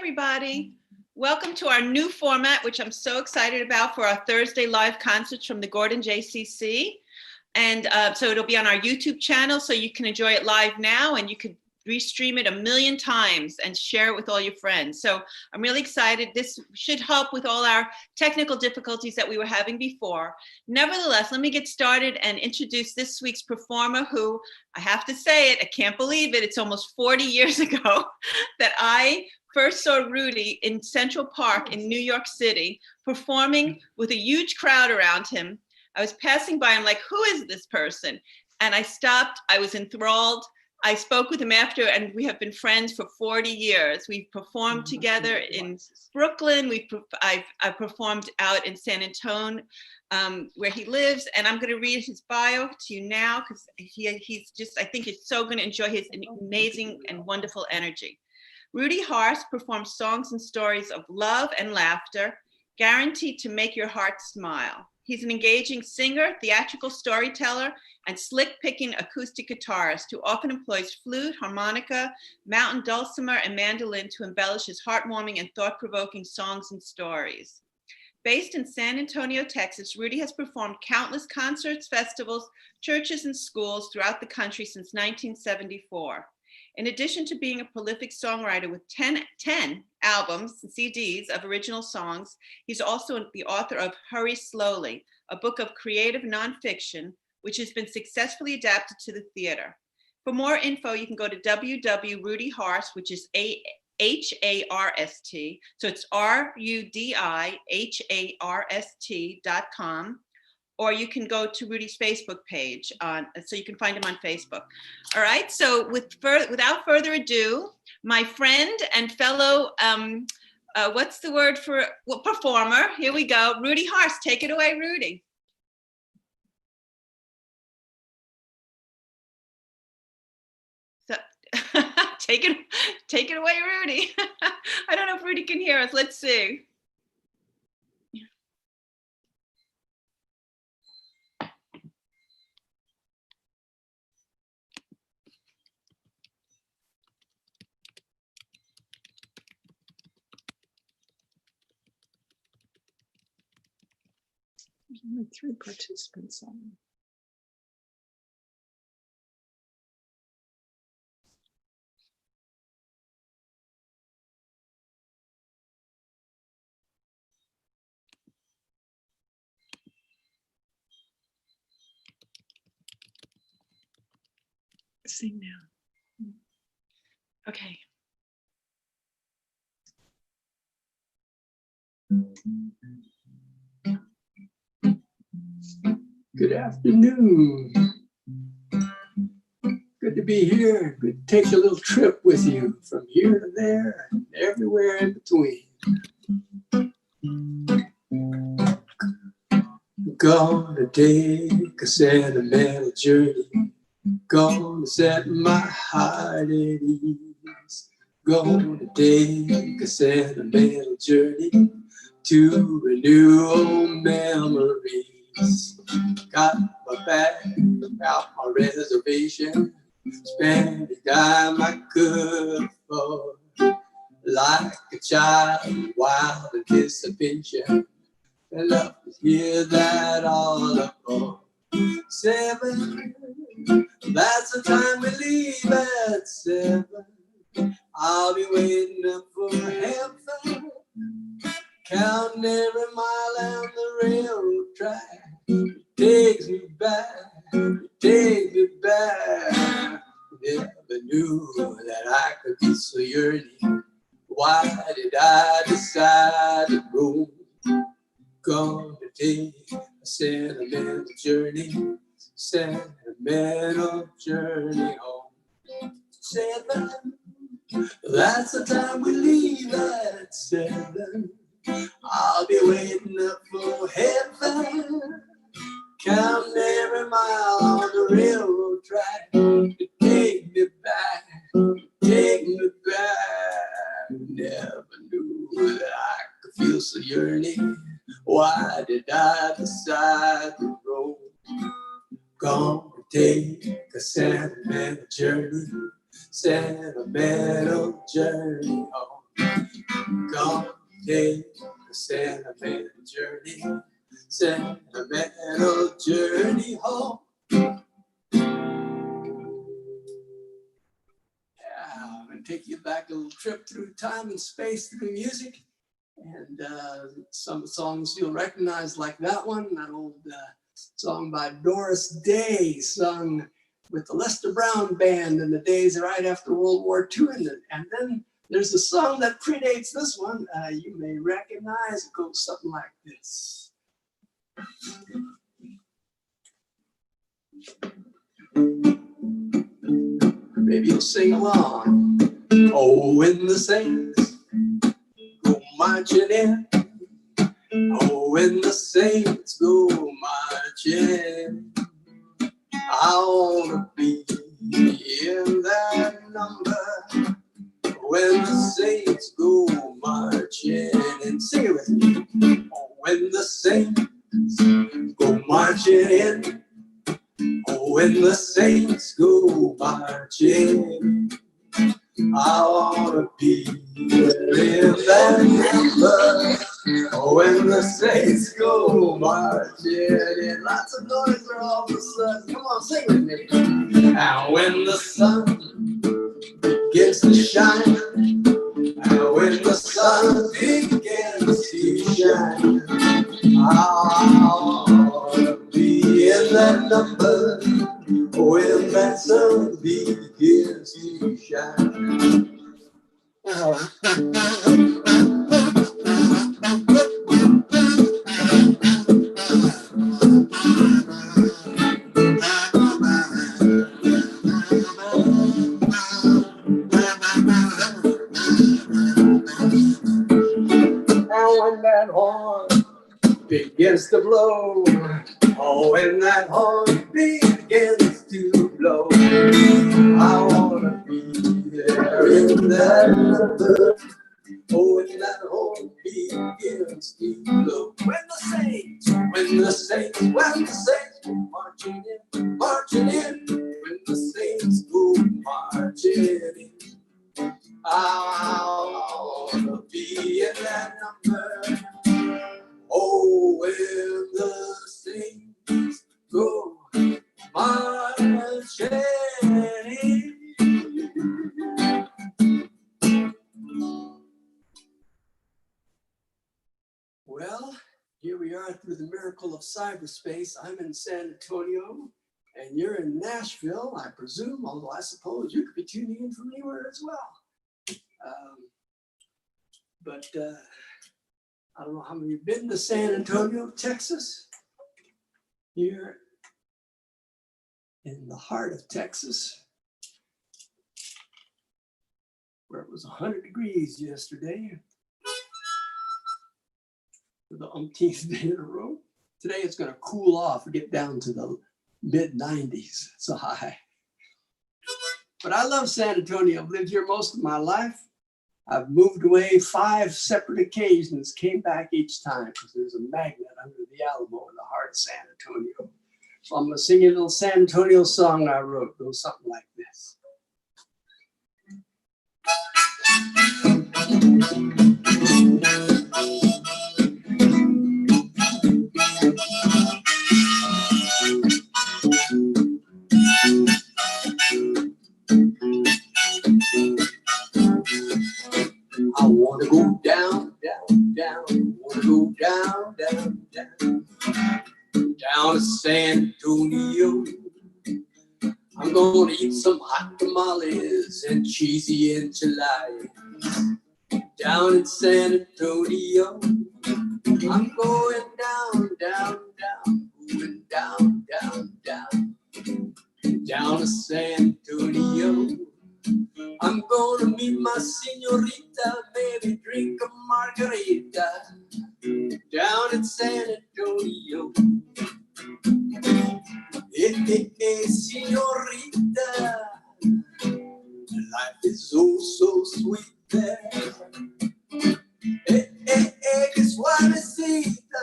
everybody. Welcome to our new format, which I'm so excited about, for our Thursday live concerts from the Gordon JCC. And so it'll be on our YouTube channel, so you can enjoy it live now, and you can restream it 1,000,000 times and share it with all your friends. So I'm really excited. This should help with all our technical difficulties that we were having before. Nevertheless, let me get started and introduce this week's performer, who, I have to say it, I can't believe it, it's almost 40 years ago that I first saw Rudi in Central Park in New York City, performing with a huge crowd around him. I was passing by, I'm like, who is this person? And I stopped, I was enthralled. I spoke with him after, and we have been friends for 40 years. We've performed together in Brooklyn. I performed out in San Antonio, where he lives, and I'm going to read his bio to you now, because he's just, I think you're so going to enjoy his amazing and wonderful energy. Rudi Harst performs songs and stories of love and laughter, guaranteed to make your heart smile. He's an engaging singer, theatrical storyteller, and slick-picking acoustic guitarist who often employs flute, harmonica, mountain dulcimer, and mandolin to embellish his heartwarming and thought-provoking songs and stories. Based in San Antonio, Texas, Rudi has performed countless concerts, festivals, churches, and schools throughout the country since 1974. In addition to being a prolific songwriter with 10 albums and CDs of original songs, he's also the author of Hurry Slowly, a book of creative nonfiction, which has been successfully adapted to the theater. For more info, you can go to www.rudiharst, which is Harst, so it's RUDIHARST.com. Or you can go to Rudi's Facebook page, so you can find him on Facebook. All right, so without further ado, my friend and fellow, what's the word for, well, performer, here we go, Rudi Harst. Take it away, Rudi. So, take it away, Rudi. I don't know if Rudi can hear us, let's see. There's only 3 participants on. Sing now. Okay. Good afternoon. Good to be here. Good to take a little trip with you from here to there and everywhere in between. Gonna take a sentimental journey. Gonna set my heart at ease. Gonna take a sentimental journey to renew old memories. Got my bag, out my reservation, spend the dime I could afford. Like a child, wild anticipation, and love to hear that all aboard. 7, that's the time we leave at 7. I'll be waiting up for heaven, counting every mile down the railroad track. It takes me back, it takes me back. Never knew that I could be so yearning. Why did I decide to roam? Gonna take a sentimental journey, sentimental journey home. 7, that's the time we leave at 7. I'll be waiting up for heaven, counting every mile on the railroad track. To take me back, take me back. Never knew that I could feel so yearning. Why did I decide to roam? Gonna take a sentimental journey, sentimental journey home. Gonna take a sentimental journey, sentimental journey home. I'm going to take you back a little trip through time and space through music. And some songs you'll recognize, like that one, that old song by Doris Day, sung with the Lester Brown Band in the days right after World War II. And then there's a song that predates this one you may recognize. It goes something like this. Maybe you'll sing along. Oh, when the saints go marching in. Oh, when the saints go marching. I want to be in that number. When the saints go marching. And sing it with me. Oh, when the saints go marching in. Oh, when the saints go marching, I want to be in that number. Oh, when the saints go marching in. Lots of noise for all of a sudden. Come on, sing with me. And when the sun begins to shine, and when the sun begins to shine, I want to be in that number when that sun begins to shine. And when that horn begins to blow, oh, when that horn begins to blow, I want to be there in that number. Oh, when that horn begins to blow. When the saints go marching in, when the saints go marching in, I want to be in that number. Oh, when the saints go marching in. Well, here we are through the miracle of cyberspace. I'm in San Antonio, and you're in Nashville, I presume, although I suppose you could be tuning in from anywhere as well. I don't know how many of you have been to San Antonio, Texas. Here in the heart of Texas, where it was 100 degrees yesterday for the umpteenth day in a row. Today it's going to cool off and get down to the mid-90s. It's a high. But I love San Antonio. I've lived here most of my life. I've moved away 5 separate occasions, came back each time because there's a magnet under the Alamo in the heart of San Antonio. So I'm going to sing you a little San Antonio song I wrote. It goes something like this. I want to go down, down, down. I want to go down, down, down. Down to San Antonio. I'm going to eat some hot tamales and cheesy enchiladas. Down in San Antonio. I'm going down, down, down. Going down, down, down. Down to San Antonio. I'm gonna meet my señorita, maybe drink a margarita down in San Antonio. Hey, señorita, life is oh so sweet there. Que suavecita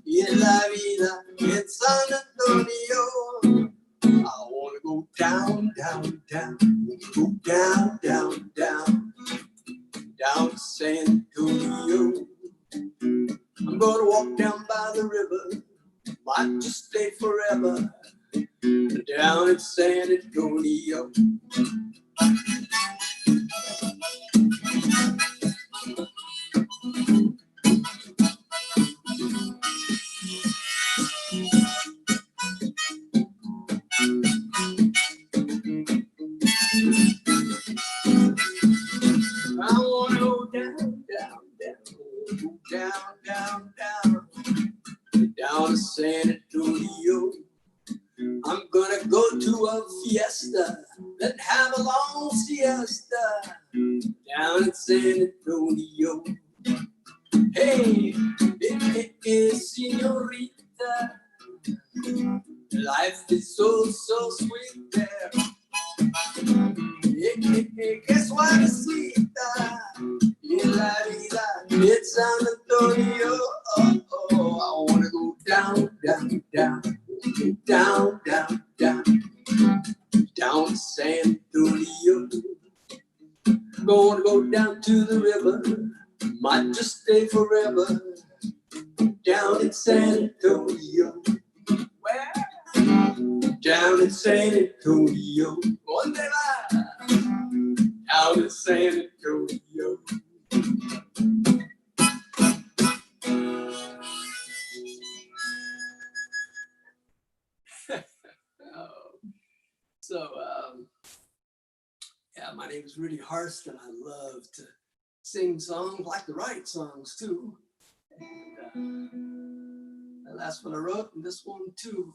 y la vida en San Antonio. I want to go down, down, down. Go down, down, down. Down gonna walk down by the river, might just stay forever, down in San Antonio. I wanna go down, down, down, down, down, down, down to San Antonio. I'm gonna go to a fiesta, then have a long siesta, down in San Antonio. Hey, señorita, life is so, so sweet there. Guess what, Sita? In la vida, it's San Antonio. Oh, oh, I wanna go down, down, down, down, down, down, down to San Antonio. Gonna go down to the river, might just stay forever, down in San Antonio. Where? Down in San Antonio. ¿Dónde va? Down in San Antonio. Yeah, my name is Rudi Harst, and I love to sing songs, like to write songs too. And that's what I wrote, and this one too.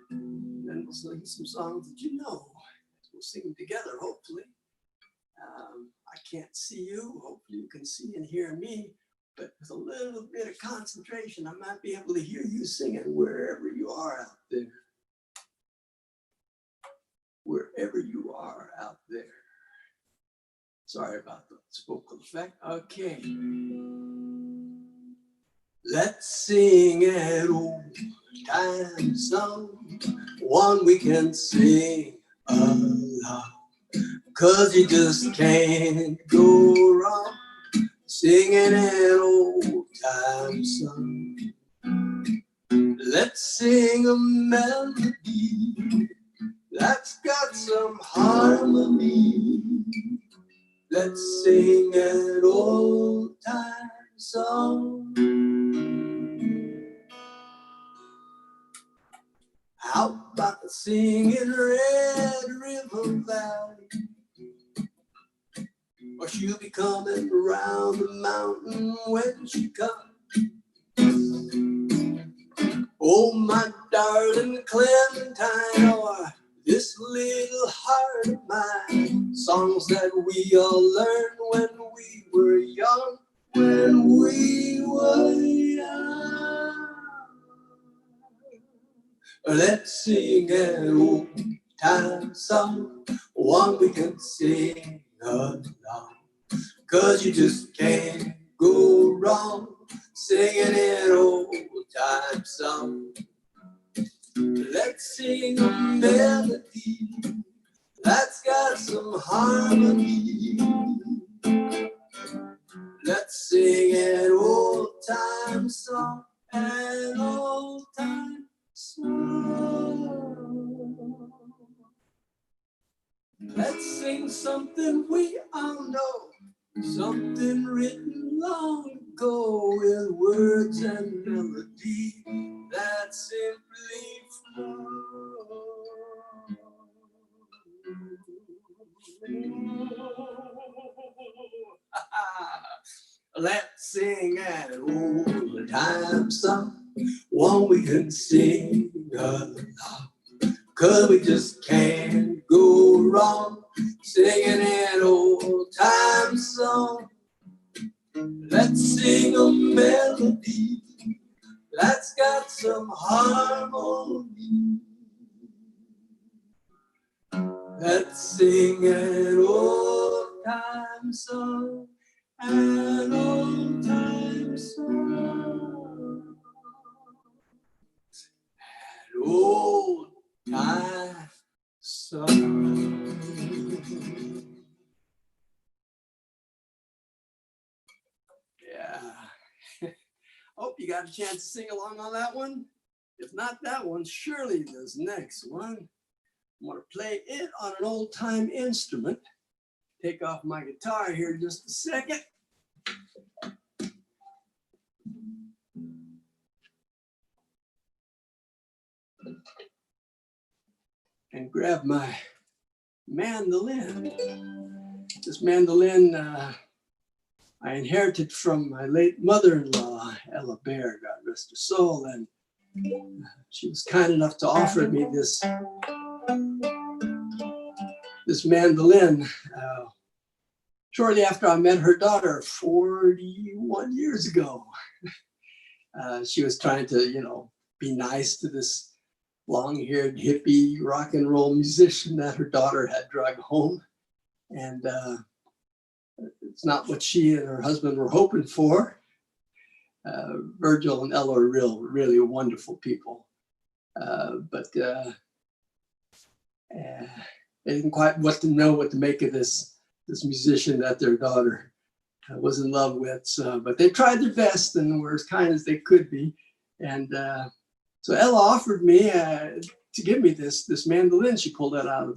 And then we'll sing some songs that you know. We'll sing them together, hopefully. I can't see you. Hopefully you can see and hear me. But with a little bit of concentration, I might be able to hear you singing wherever you are out there. Wherever you are out there. Sorry about the vocal effect. Okay. Let's sing an old time song, one we can sing aloud. 'Cause you just can't go wrong singing an old time song. Let's sing a melody that's got some harmony. Let's sing an old time song. How about singing Red River Valley? Or she'll be coming around the mountain when she comes. Oh, my darling Clementine, or this little heart of mine. Songs that we all learned when we were young, when we were young. Let's sing an old time song, one we can sing along. 'Cause you just can't go wrong singing an old time song. Let's sing a melody that's got some harmony. Let's sing an old time song, an old time song. Let's sing something we all know, something written long ago with words and melody that simply flow. Let's sing an old time song, one we can sing along. 'Cause we just can't go wrong singing an old time song. Let's sing a melody that's got some harmony. Let's sing an old time song, an old time song, an old time song. Yeah. Hope you got a chance to sing along on that one. If not that one, surely this next one. I'm going to play it on an old-time instrument. Take off my guitar here just a second. And grab my mandolin. This mandolin I inherited from my late mother-in-law, Ella Bear, God rest her soul, and she was kind enough to offer me this mandolin shortly after I met her daughter 41 years ago. She was trying to, be nice to this long-haired hippie rock and roll musician that her daughter had dragged home. And it's not what she and her husband were hoping for. Virgil and Ella are really wonderful people. But they didn't quite know what to make of this musician that their daughter was in love with. But they tried their best and were as kind as they could be. And so Ella offered me to give me this mandolin. She pulled that out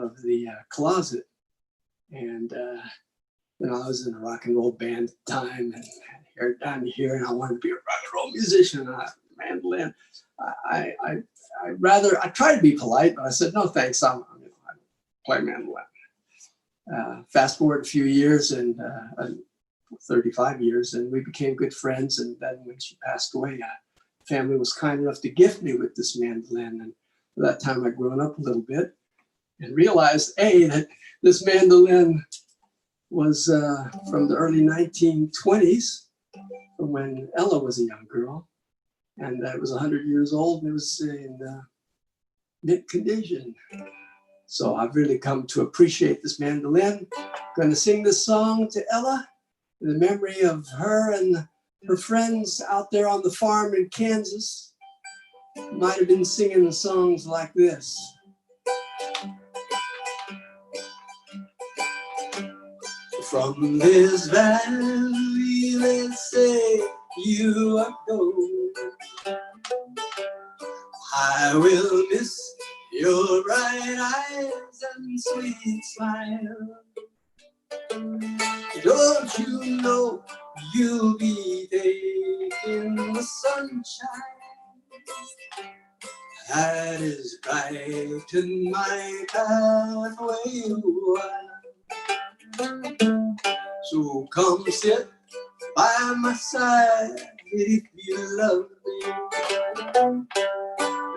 of the closet. And I was in a rock and roll band at the time and had hair down to here, and I wanted to be a rock and roll musician. Mandolin. I tried to be polite, but I said no thanks. I play mandolin. Fast forward a few years and 35 years, and we became good friends. And then when she passed away, family was kind enough to gift me with this mandolin. And at that time, I'd grown up a little bit and realized, that this mandolin was from the early 1920s, from when Ella was a young girl. And it was 100 years old, and it was in mint condition. So I've really come to appreciate this mandolin. I'm going to sing this song to Ella in the memory of her and her friends out there on the farm in Kansas. Might have been singing songs like this. From this valley, let's say you are gold. I will miss your bright eyes and sweet smile. Don't you know you'll be taking the sunshine that is brighten my pathway wide. So come sit by my side if you love me.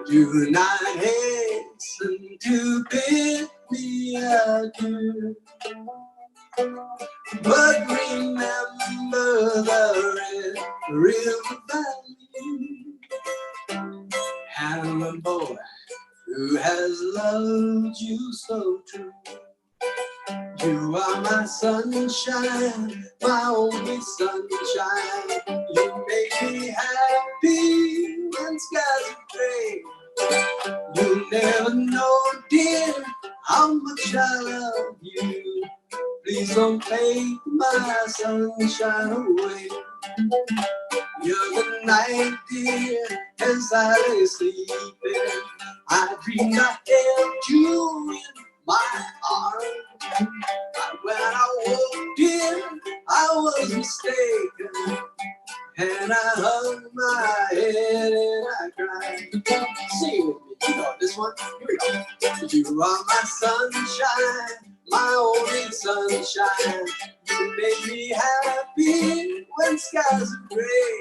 Do not hasten to bid me adieu. But remember the red river valley and the boy who has loved you so true. You are my sunshine, my only sunshine. You make me happy when skies are gray. You never know, dear, how much I love you. Please don't take my sunshine away. You're the night, dear, as I lay sleeping. I dreamed I held you in my arms. When I woke, dear, I was mistaken. And I hung my head and I cried. Sing with me, you know this one. Here we go. You are my sunshine, my only sunshine. You make me happy when skies are gray.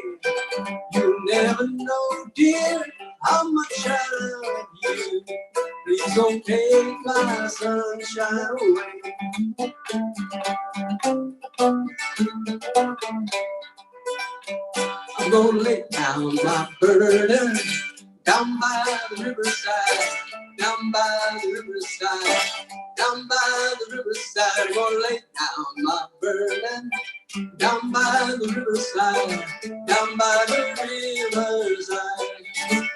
You never know, dear, how much I love you. Please don't take my sunshine away. I'm gonna lay down my burden down by the riverside, down by the riverside, down by the riverside. I'm gonna lay down my burden down by the riverside, down by the riverside.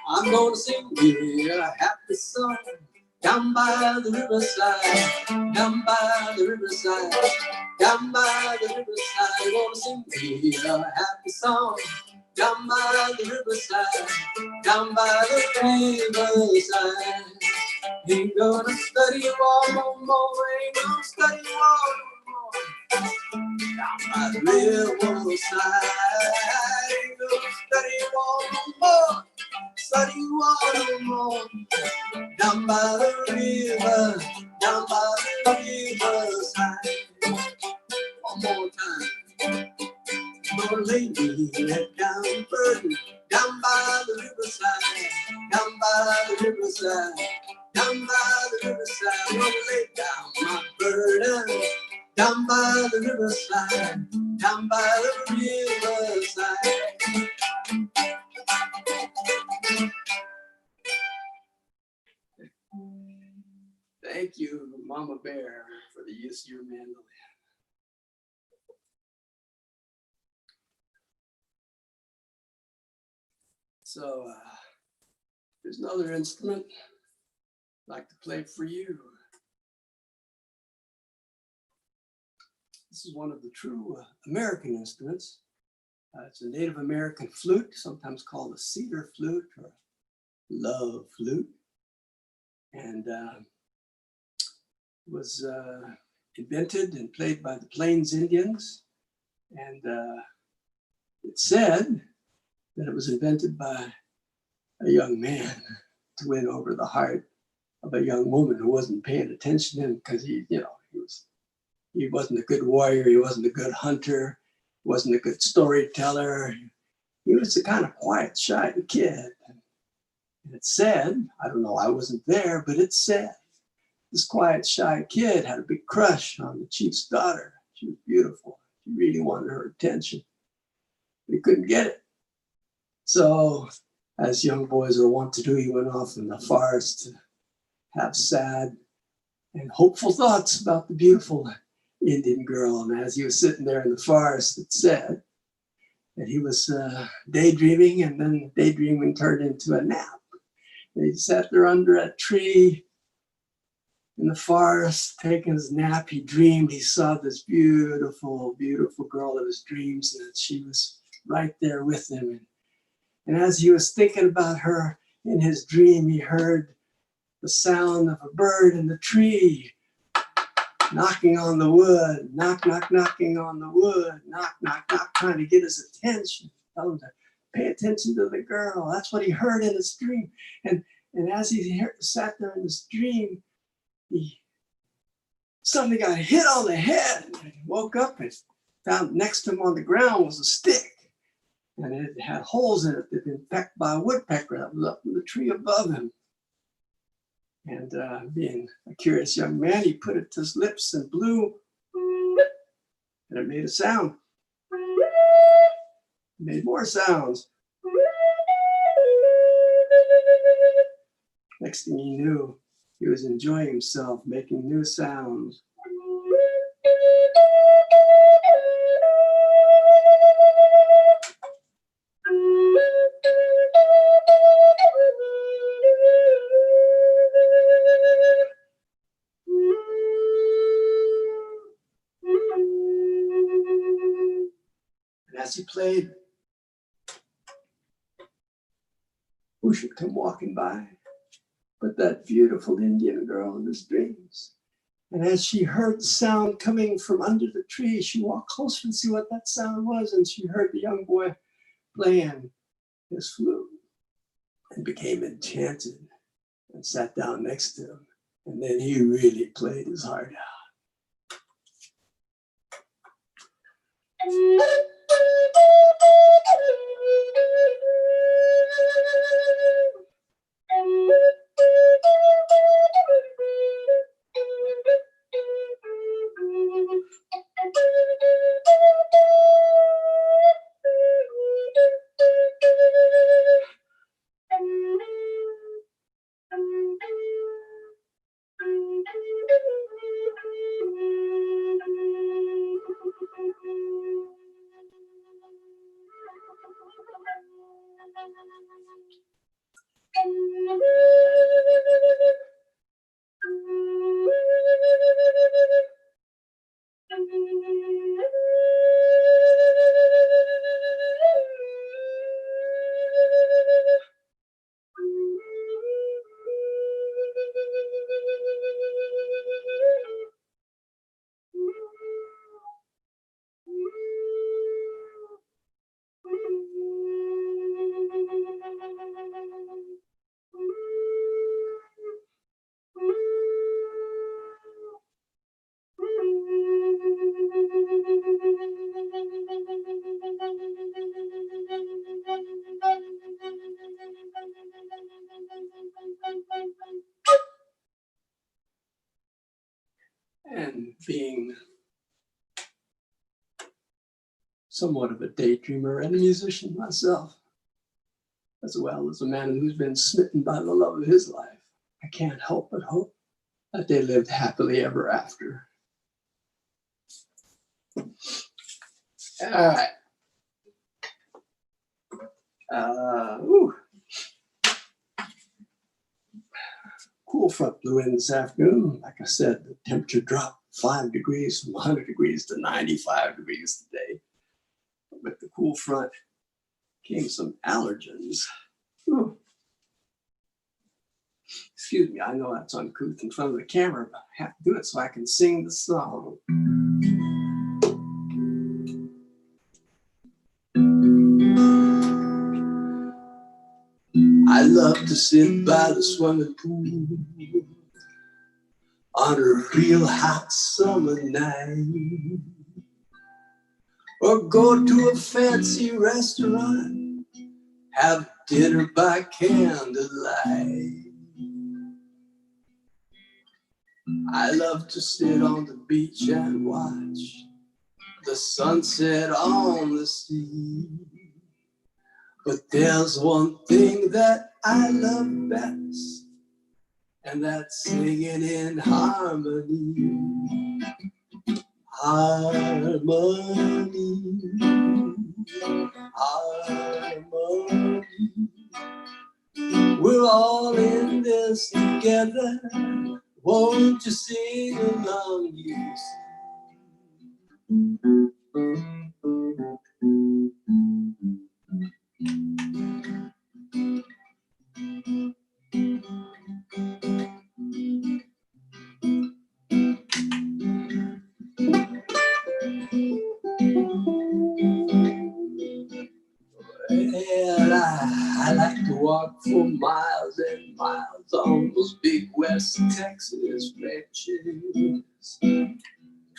I'm gonna sing you a happy song down by the riverside, down by the riverside, down by the riverside. We're gonna sing me a happy song. Down by the riverside, down by the riverside. Ain't gonna study war no more, ain't gonna study war no more. Down by the riverside, ain't gonna study war no more, study war no more. Down by the river, down by the riverside. One more time. Gonna lay me head down burden, down by the riverside, down by the riverside, down by the riverside. Gonna lay down my burden, down by the riverside, down by the riverside. Thank you, Mama Bear, for the use of your mandolin. So there's another instrument I'd like to play for you. This is one of the true American instruments. It's a Native American flute, sometimes called a cedar flute or love flute. And was invented and played by the Plains Indians. And it's said that it was invented by a young man to win over the heart of a young woman who wasn't paying attention to him because he wasn't a good warrior, he wasn't a good hunter, wasn't a good storyteller. He was the kind of quiet, shy kid. And it said, I don't know, I wasn't there, but it said this quiet, shy kid had a big crush on the chief's daughter. She was beautiful. He really wanted her attention. But he couldn't get it. So, as young boys are wont to do, he went off in the forest to have sad and hopeful thoughts about the beautiful Indian girl. And as he was sitting there in the forest, it said that he was daydreaming, and then daydreaming turned into a nap. And he sat there under a tree in the forest, taking his nap. He dreamed he saw this beautiful, beautiful girl of his dreams, and that she was right there with him. And as he was thinking about her in his dream, he heard the sound of a bird in the tree knocking on the wood, knock, knock, knocking on the wood, knock, knock, knock, trying to get his attention, tell him to pay attention to the girl. That's what he heard in his dream. And as he sat there in his dream, he suddenly got hit on the head. And he woke up and found next to him on the ground was a stick. And it had holes in it that had been pecked by a woodpecker that was up in the tree above him. And being a curious young man, he put it to his lips and blew, and it made a sound. It made more sounds. Next thing he knew, he was enjoying himself, making new sounds. As he played, who should come walking by but that beautiful Indian girl in his dreams? And as she heard the sound coming from under the tree, she walked closer to see what that sound was, and she heard the young boy playing his flute and became enchanted and sat down next to him. And then he really played his heart out. being somewhat of a daydreamer and a musician myself, as well as a man who's been smitten by the love of his life, I can't help but hope that they lived happily ever after. All right. Cool front blew in this afternoon. Like I said, the temperature dropped 5 degrees from 100 degrees to 95 degrees today. With the cool front came some allergens. Ooh. Excuse me, I know that's uncouth in front of the camera, but I have to do it so I can sing the song. I love to sit by the swimming pool on a real hot summer night, or go to a fancy restaurant, have dinner by candlelight. I love to sit on the beach and watch the sunset on the sea. But there's one thing that I love best, and that's singing in harmony. Harmony, harmony. We're all in this together. Won't you sing along, you Well, I like to walk for miles and miles on those big West Texas ranches.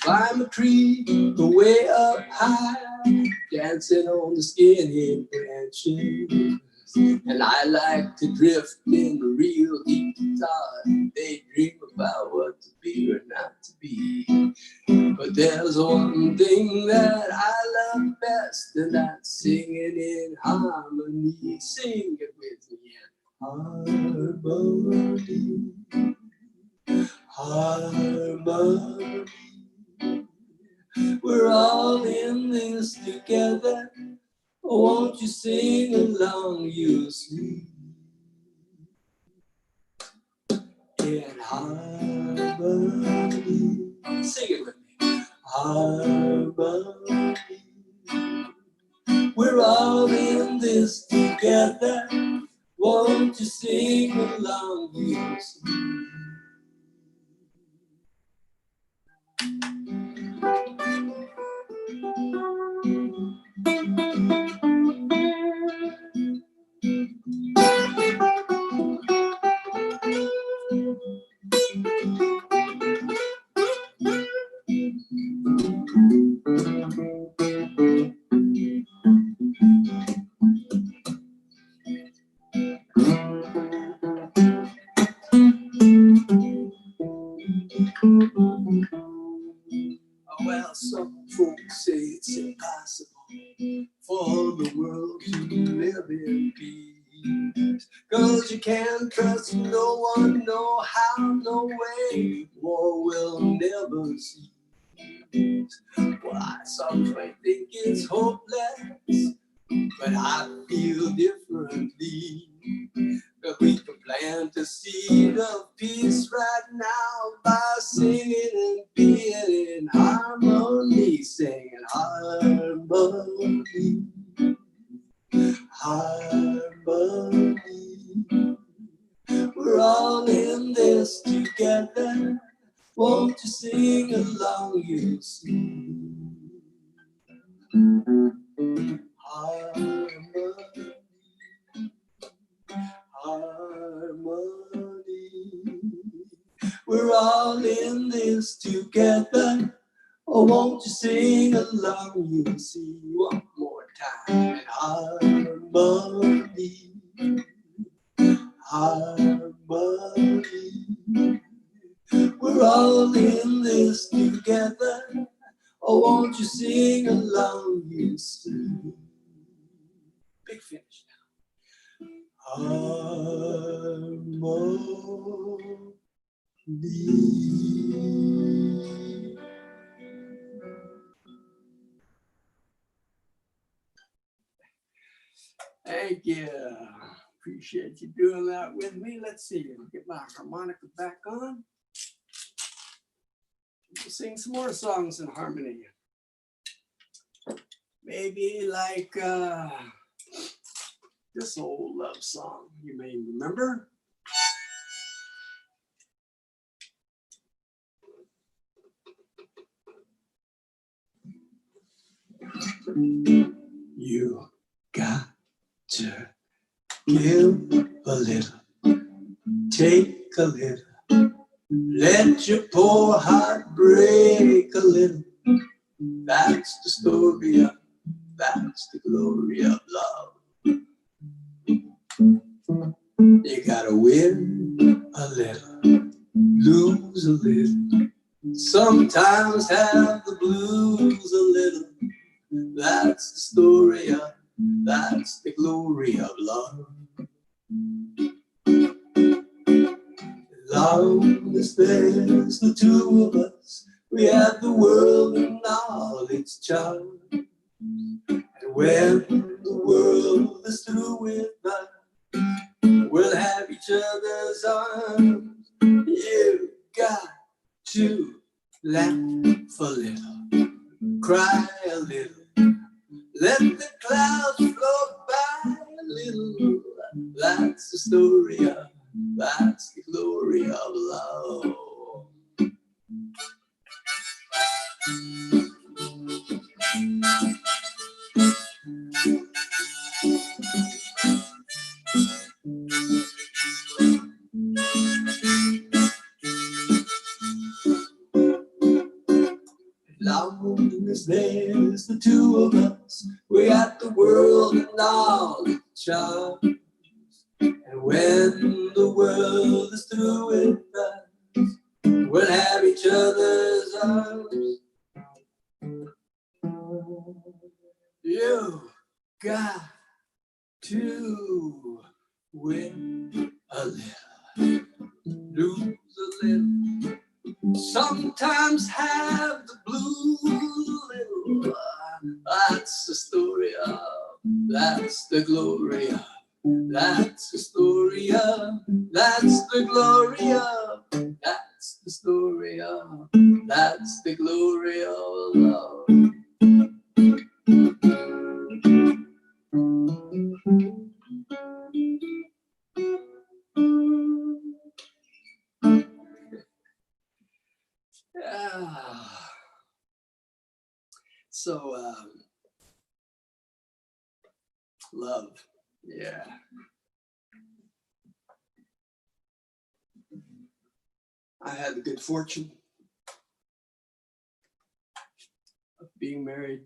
Climb a tree way up high, dancing on the skinny branches. And I like to drift in real deep thought, daydream about what to be or not to be. But there's one thing that I love best, and that's singing in harmony. Sing it with me. Harmony, harmony. We're all in this together. Won't you sing along, you see? In harmony. Sing it with me. Harmony. We're all in this together. Won't you sing along, you see? Well, some folks say it's impossible for the world to live in peace, 'cause you can't trust no one, no how, no way, war will never cease. Why, some might think it's hopeless, but I feel differently. But we can plant a seed of peace right now by singing and being in harmony. Singing harmony, harmony. We're all in this together. Won't you sing along, you see? Harmony, harmony. We're all in this together. Oh, won't you sing along, you see? One more time. Harmony, harmony. We're all in this together. together. Oh, won't you sing along, you Sue? Big finish now. Harmony. Thank you. Appreciate you doing that with me. Let's see. Get my harmonica back on. We'll sing some more songs in harmony. Maybe like this old love song you may remember. You got to give a little, take a little, let your poor heart break a little. That's the story of, that's the glory of love. You gotta win a little, lose a little, sometimes have the blues a little. That's the story of, that's the glory of love. Long as there's the two of us, we have the world and all its charms. And when the world is through with us, we'll have each other's arms. You got to laugh a little, cry a little, let the clouds float by a little. That's the story of, that's the glory of love. Long as there's the two of us, we got the world and all its charms. And when the world is through with us, we'll have each other's arms. You got to win a little, lose a little, sometimes have the blues a little. That's the story of, that's the glory of, that's the story of, that's the glory of, that's the story of, that's the glory of love. So, love, yeah. I had the good fortune of being married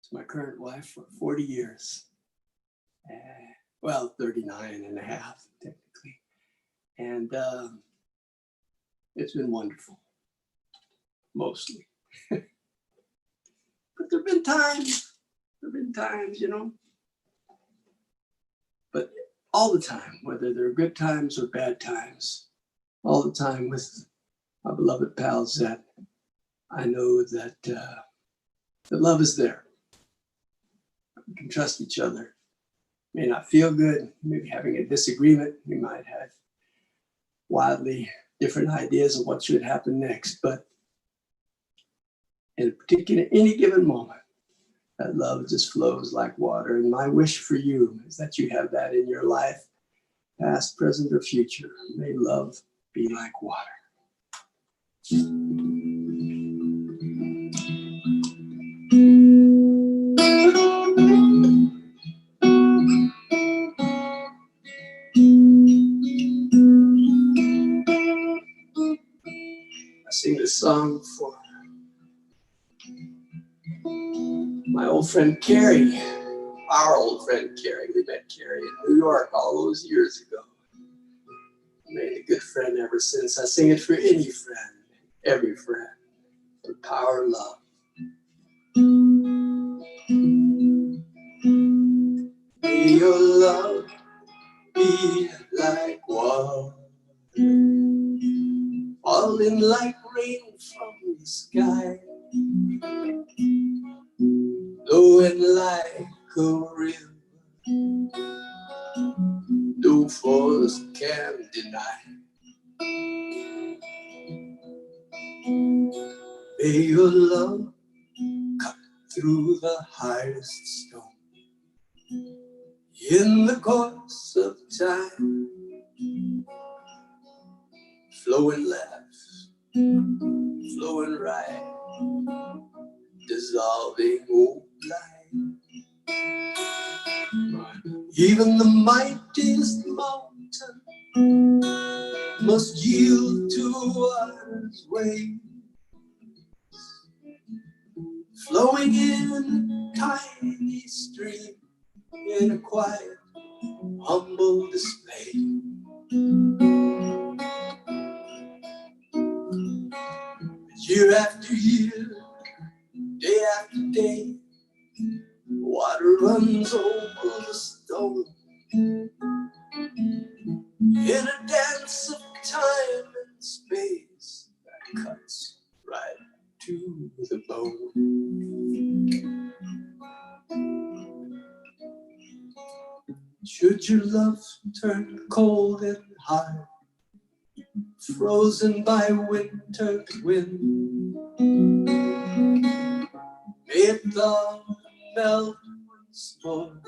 to my current wife for 40 years. Well, 39 and a half, technically. And it's been wonderful, mostly. But there've been times, you know. But all the time, whether they're good times or bad times, all the time with my beloved pals, that I know that the love is there. We can trust each other. May not feel good, maybe having a disagreement. We might have wildly different ideas of what should happen next, but in a particular, any given moment, that love just flows like water. And my wish for you is that you have that in your life, past, present, or future. May love be like water. I sing this song for my old friend Carrie, our old friend Carrie. We met Carrie in New York all those years ago. Made a good friend ever since. I sing it for any friend every friend, the power of love. May your love be like water, falling like rain from the sky, flowing like a river, no force can deny. May your love cut through the hardest stone. In the course of time, flowing left, flowing right, dissolving old life. Even the mightiest mountain must yield to water's waves, flowing in tiny stream in a quiet, humble display. Year after year, day after day, water runs over the stone in a dance of time and space that cuts right to the bone. Should your love turn cold and hard, frozen by winter's wind, may it thaw and melt once more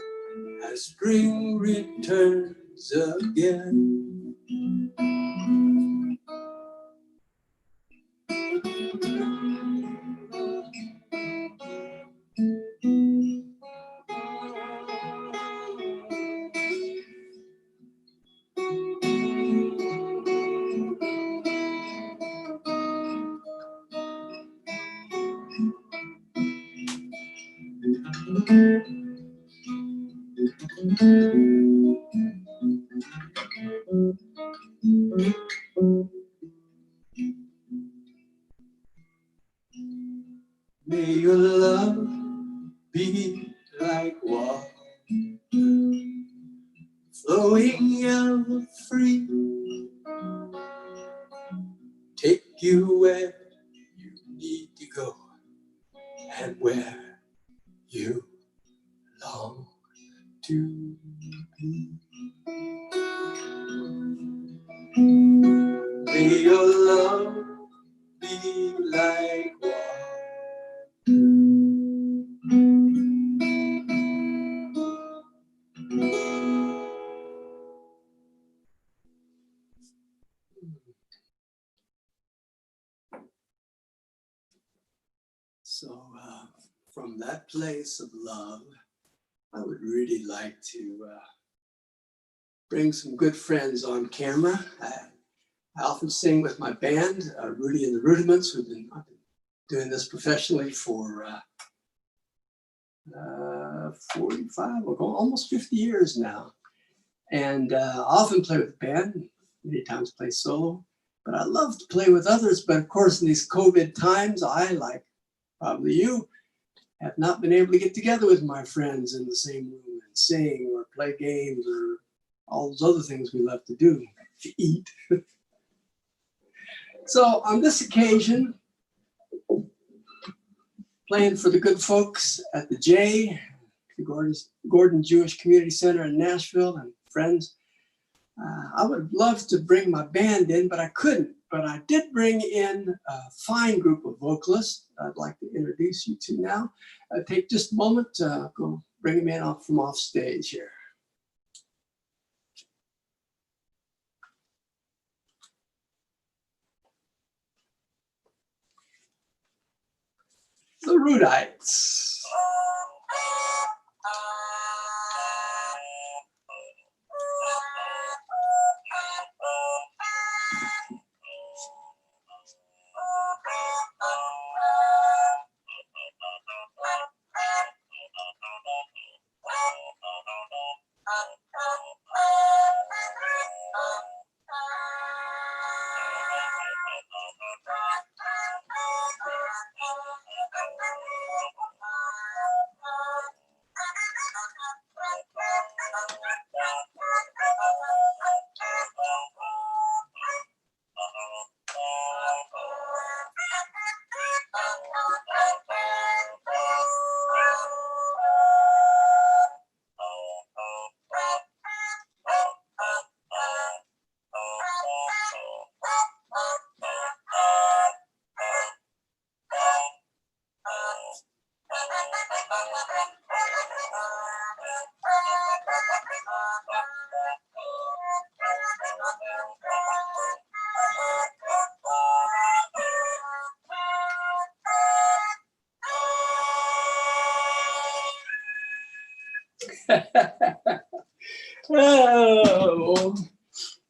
as spring returns again. May your love be like water, flowing ever free, take you where you need to go and where you long to be. May your love be like water. So from that place of love, I would really like to bring some good friends on camera. I often sing with my band, Rudi and the Rudiments. I've been doing this professionally for 45, or almost 50 years now. And I often play with the band, many times play solo. But I love to play with others. But of course, in these COVID times, I, like probably you, have not been able to get together with my friends in the same room and sing or play games or all those other things we love to do, to eat. So on this occasion, playing for the good folks at the J, the Gordon Jewish Community Center in Nashville, and friends. I would have loved to bring my band in, but I couldn't. But I did bring in a fine group of vocalists I'd like to introduce you to now. Take just a moment to go bring them in from off stage here. The Rudites. Oh,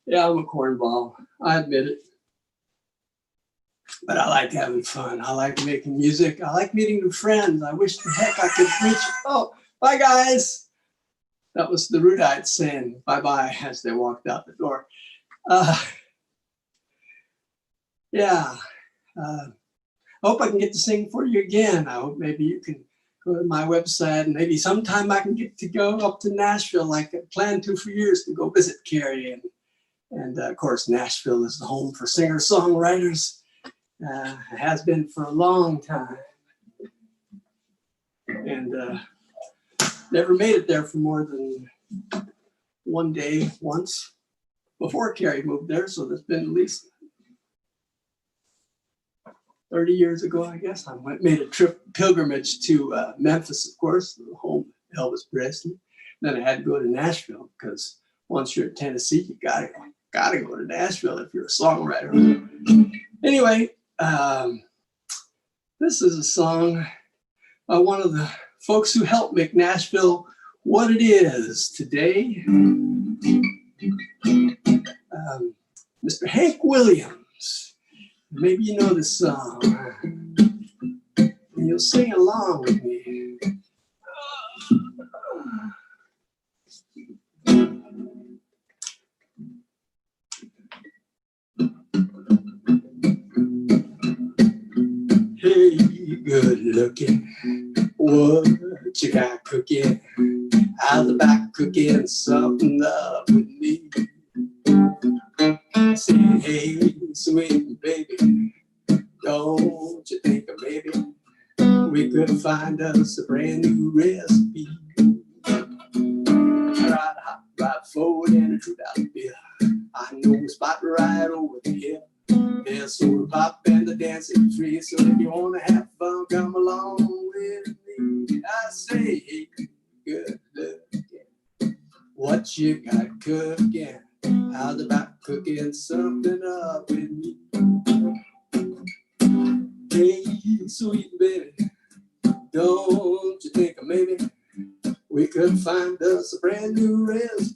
yeah, I'm a cornball. I admit it. But I like having fun. I like making music. I like meeting new friends. I wish the heck I could reach. Oh, bye, guys. That was the Rudites saying bye-bye as they walked out the door. Yeah. I hope I can get to sing for you again. I hope maybe you can go to my website and maybe sometime I can get to go up to Nashville like I planned to for years to go visit Carrie. And of course, Nashville is the home for singer-songwriters. It has been for a long time. And never made it there for more than one day once before Carrie moved there. So there's been at least 30 years ago, I guess. I made a pilgrimage to Memphis, of course, the home of Elvis Presley. Then I had to go to Nashville because once you're in Tennessee, you gotta go to Nashville if you're a songwriter. Anyway, this is a song by one of the folks who helped make Nashville what it is today. Mr. Hank Williams. Maybe you know this song. And you'll sing along with me. Hey, good looking, what you got cooking? Out the back cooking something up with me. Say, hey, sweet baby, don't you think maybe we could find us a brand new recipe? Ride hot, ride forward and a $2 bill. I know a spot right over here. There's soda pop and the dancing tree. So if you wanna have fun, come along with me. I say, hey, good looking, what you got cooking? How's about cooking something up with me? Hey, sweet baby, don't you think maybe we could find us a brand new recipe?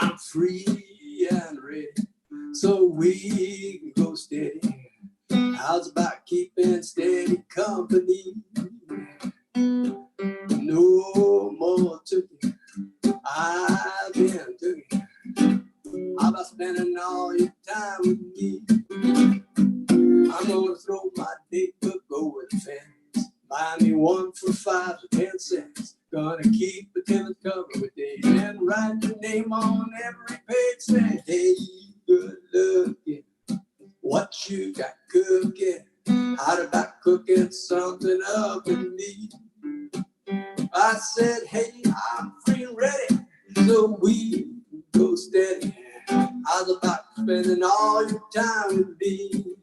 I'm free and ready, so we can go steady. How's about keeping steady company? No more cooking, I've been cooking. How about spending all your time with me? I'm gonna throw my date book over the fence. Buy me one for 5 or 10 cents. Gonna keep it till it's covered with dates and write your name on every page. Say, hey, good looking, what you got cooking? How about cooking something up with me? I said, hey, I'm free and ready, so we can go steady. How's about spending all your time with me?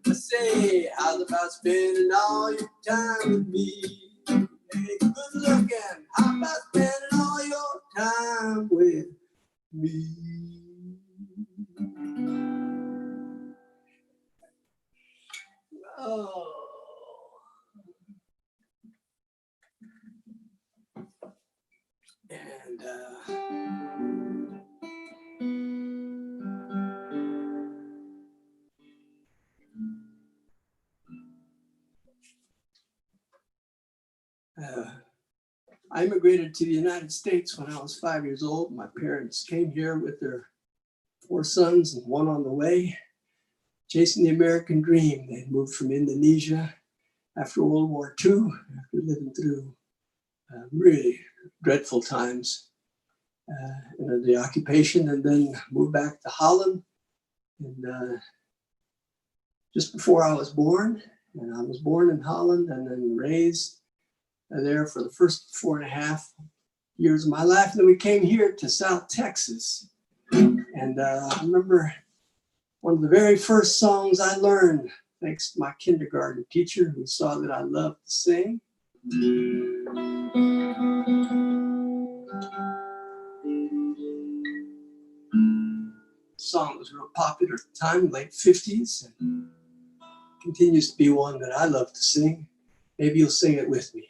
I say, how's about spending all your time with me? Hey, good looking, how about spending all your time with me? Oh. And I immigrated to the United States when I was 5 years old. My parents came here with their 4 sons and 1 on the way, chasing the American dream. They moved from Indonesia after World War II, after living through really dreadful times in the occupation, and then moved back to Holland. And just before I was born, and I was born in Holland and then raised there for the first 4.5 years of my life. And then we came here to South Texas. And I remember one of the very first songs I learned, thanks to my kindergarten teacher who saw that I loved to sing. The song was real popular at the time, late 50s, and continues to be one that I love to sing. Maybe you'll sing it with me.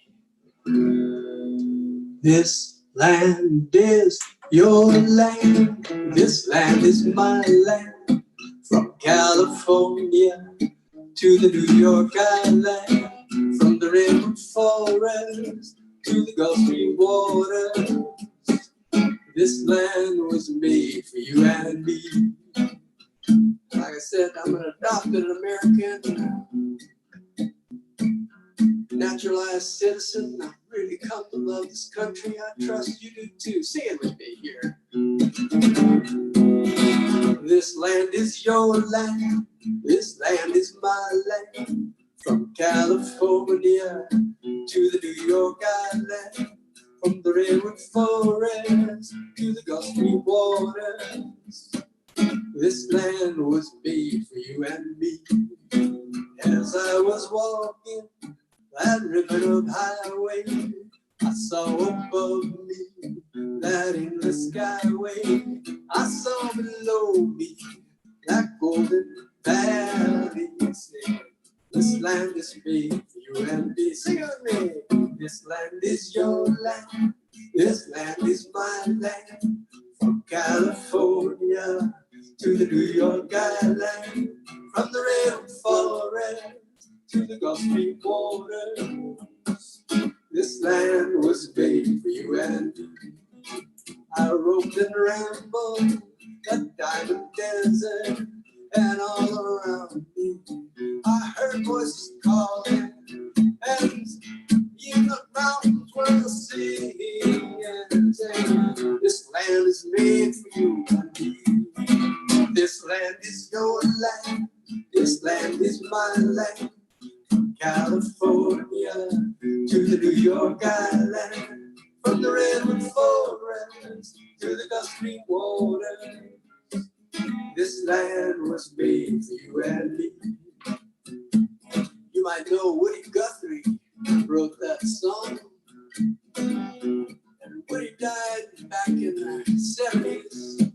This land is your land. This land is my land. From California to the New York Island. From the redwood forest to the Gulf Stream water. This land was made for you and me. Like I said, I'm an adopted American, naturalized citizen. I've really come to love this country. I trust you do too. Sing it with me here. This land is your land. This land is my land. From California to the New York Island. From the redwood forest to the Gulf Stream waters. This land was made for you and me. As I was walking that ribbon of highway, I saw above me that endless skyway. I saw below me that golden valley. Sing, this land is made for you and me. Sing it with me. This land is your land. This land is my land. From California to the New York Island. From the redwood forest to the Gulf Stream waters. This land was made for you and me. I roped and rambled that diamond desert, and all around me I heard voices calling, and in the mountains were singing and saying, this land is made for you and me. This land is your land. This land is my land. From California to the New York Island. From the redwood forest to the Gulf Stream water. This land was made for you and me. You might know Woody Guthrie wrote that song. And Woody died back in the 70s.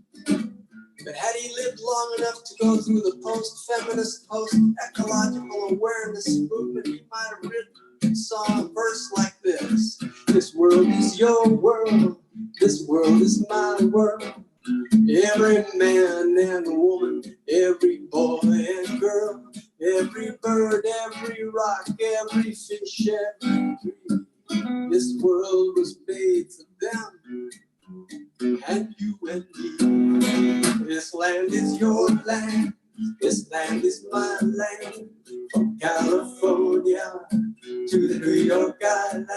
But had he lived long enough to go through the post-feminist, post-ecological awareness movement, he might have written a song, a verse like this. This world is your world. This world is my world. Every man and woman, every boy and girl, every bird, every rock, every fish, every tree. This world was made for them and you and me. This land is your land. This land is my land. From California to the New York Island.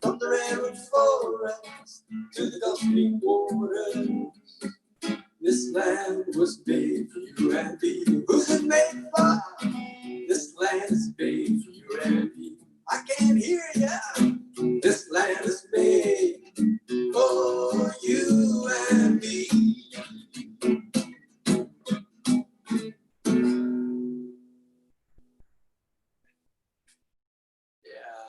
From the redwood forest to the Gulf Stream waters. This land was made for you and me. Who's it made for? This land is made for you and me. I can't hear ya. This land is made for you and me. Yeah,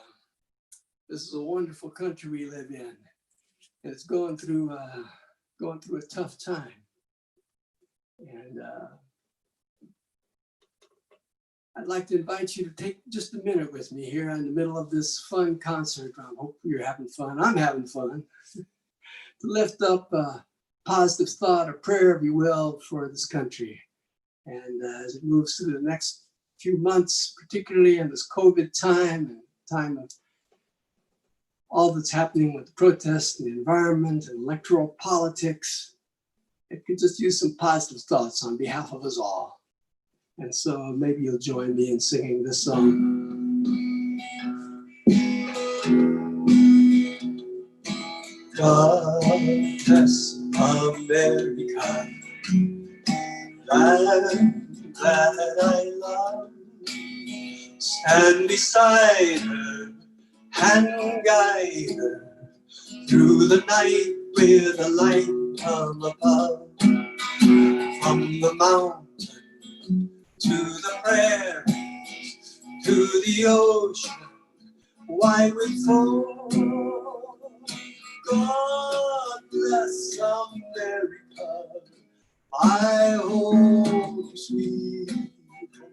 this is a wonderful country we live in, and it's going through a tough time. And I'd like to invite you to take just a minute with me here in the middle of this fun concert. I hope you're having fun. I'm having fun. To lift up a positive thought or prayer, if you will, for this country. And as it moves through the next few months, particularly in this COVID time and time of all that's happening with the protests and the environment and electoral politics, it could just use some positive thoughts on behalf of us all. And so maybe you'll join me in singing this song. God bless America, land that I love. Stand beside her and guide her through the night with a light from above. From the mountain to the prairies, to the ocean, wide with foam. God bless America, my home sweet home.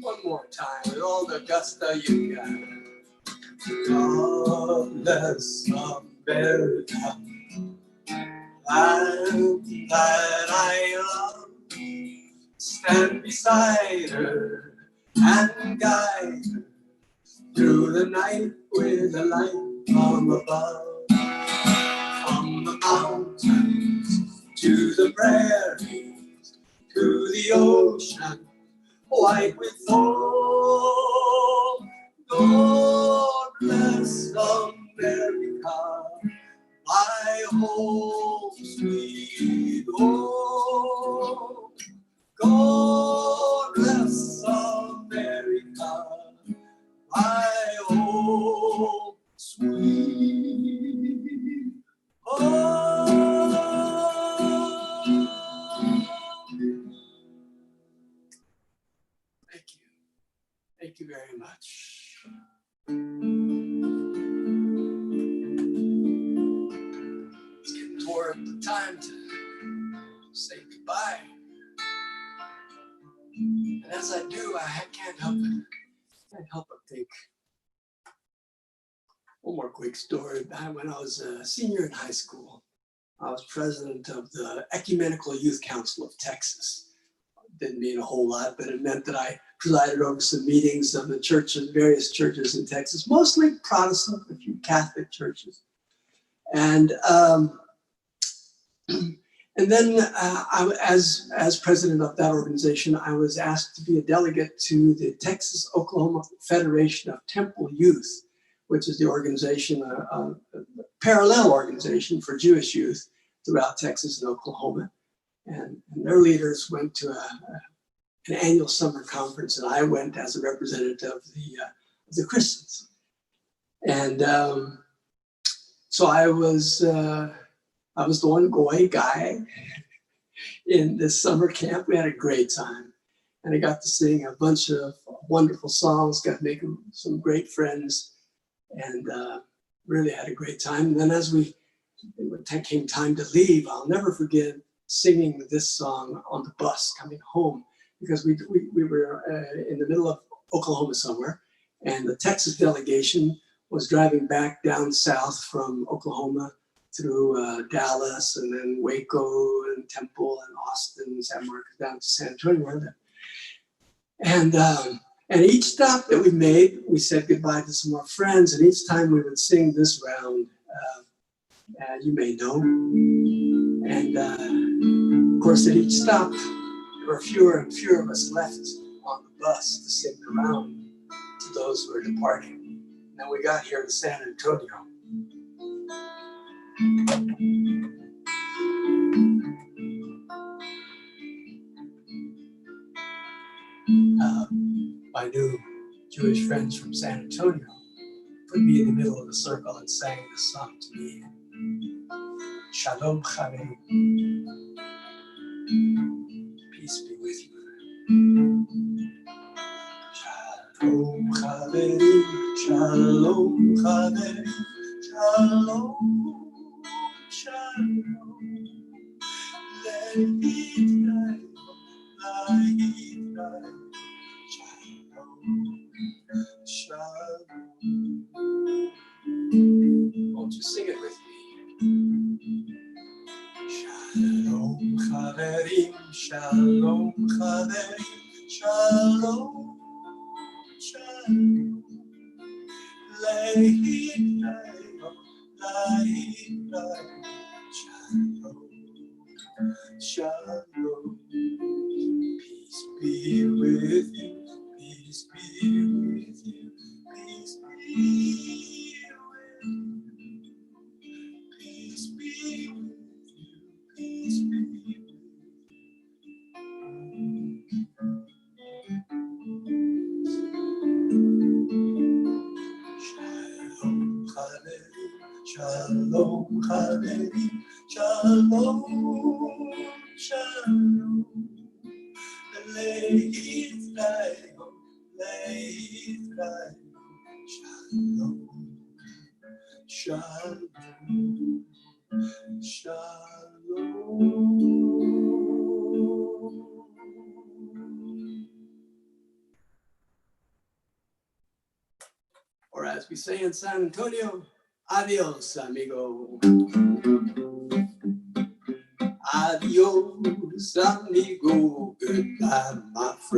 One more time with all the gusto you got. God bless America, land that I love. Stand beside her and guide her through the night with a light from above. From the mountains to the prairies, to the ocean, white with foam. God bless America, my home, sweet home. God bless America, my home, sweet home. Thank you. Thank you very much. It's getting toward the time to say goodbye. And as I do, I can't help but think. One more quick story. When I was a senior in high school, I was president of the Ecumenical Youth Council of Texas. Didn't mean a whole lot, but it meant that I presided over some meetings of the churches, various churches in Texas, mostly Protestant, a few Catholic churches. And then as president of that organization, I was asked to be a delegate to the Texas-Oklahoma Federation of Temple Youth, which is the organization, a parallel organization for Jewish youth throughout Texas and Oklahoma. And their leaders went to an annual summer conference, and I went as a representative of the Christians. And so I was the one Goy guy in this summer camp. We had a great time, and I got to sing a bunch of wonderful songs, got to make some great friends, and really had a great time. And then as it came time to leave, I'll never forget singing this song on the bus coming home, because we were in the middle of Oklahoma somewhere, and the Texas delegation was driving back down south from Oklahoma through Dallas and then Waco and Temple and Austin, San Marcos, down to San Antonio. And each stop that we made, we said goodbye to some more friends, and each time we would sing this round, you may know. And of course, at each stop, there were fewer and fewer of us left on the bus to sing the round to those who were departing. And then we got here to San Antonio. My new Jewish friends from San Antonio put me in the middle of the circle and sang this song to me. Shalom Chaverim. Peace be with you. Shalom Chaverim, Shalom Chaverim, Shalom, Shalom. Lehitraim, Lehitraim. Shalom. Won't you sing it with me? Shalom Chaverim, Shalom Chaverim, Shalom, Shalom. Lehitraim, Lehitraim. Shalom, Shalom. Peace be with you. Peace be with you, peace be with you, peace be with you, peace be with you. Shalom Chaverim, Shalom Chaverim, Shalom, Shalom. Lehitraim, Lehitraim. Shalom, Shalom, Shalom. Or as we say in San Antonio, adios, amigo. Adios, amigo. Goodbye, my friend.